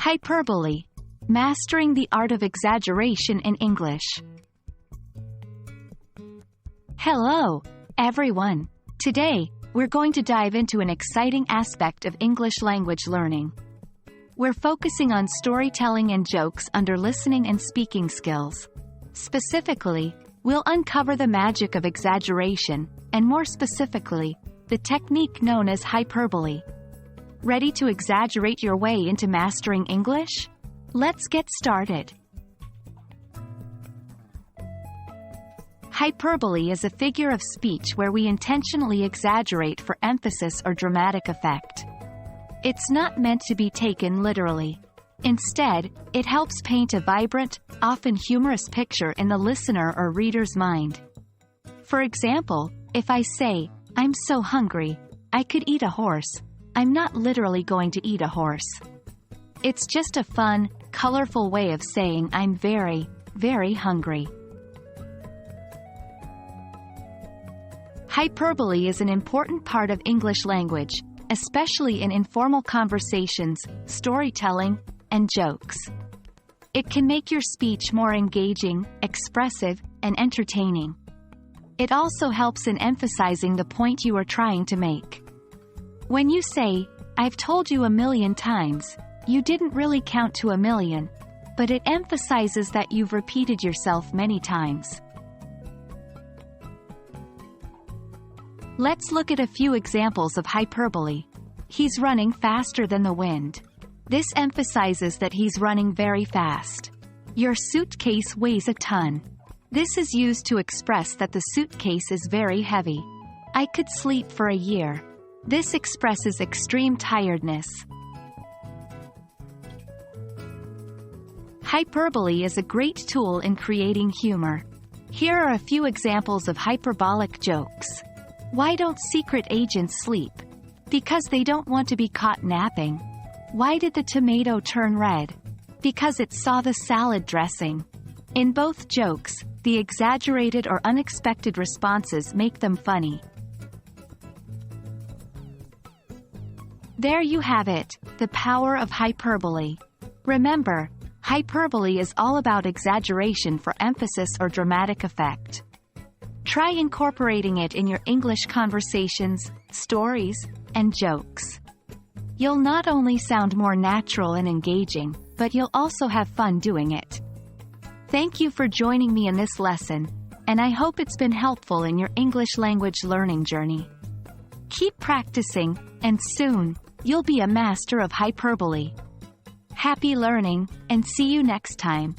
Hyperbole. Mastering the art of exaggeration in English. Hello, everyone. Today, we're going to dive into an exciting aspect of English language learning. We're focusing on storytelling and jokes under listening and speaking skills. Specifically, we'll uncover the magic of exaggeration, and more specifically, the technique known as hyperbole. Ready to exaggerate your way into mastering English? Let's get started. Hyperbole is a figure of speech where we intentionally exaggerate for emphasis or dramatic effect. It's not meant to be taken literally. Instead, it helps paint a vibrant, often humorous picture in the listener or reader's mind. For example, if I say, "I'm so hungry, I could eat a horse," I'm not literally going to eat a horse. It's just a fun, colorful way of saying I'm very, very hungry. Hyperbole is an important part of English language, especially in informal conversations, storytelling, and jokes. It can make your speech more engaging, expressive, and entertaining. It also helps in emphasizing the point you are trying to make. When you say, "I've told you 1,000,000 times," you didn't really count to 1,000,000, but it emphasizes that you've repeated yourself many times. Let's look at a few examples of hyperbole. He's running faster than the wind. This emphasizes that he's running very fast. Your suitcase weighs a ton. This is used to express that the suitcase is very heavy. I could sleep for a year. This expresses extreme tiredness. Hyperbole is a great tool in creating humor. Here are a few examples of hyperbolic jokes. Why don't secret agents sleep? Because they don't want to be caught napping. Why did the tomato turn red? Because it saw the salad dressing. In both jokes, the exaggerated or unexpected responses make them funny. There you have it, the power of hyperbole. Remember, hyperbole is all about exaggeration for emphasis or dramatic effect. Try incorporating it in your English conversations, stories, and jokes. You'll not only sound more natural and engaging, but you'll also have fun doing it. Thank you for joining me in this lesson, and I hope it's been helpful in your English language learning journey. Keep practicing, and soon, you'll be a master of hyperbole. Happy learning, and see you next time.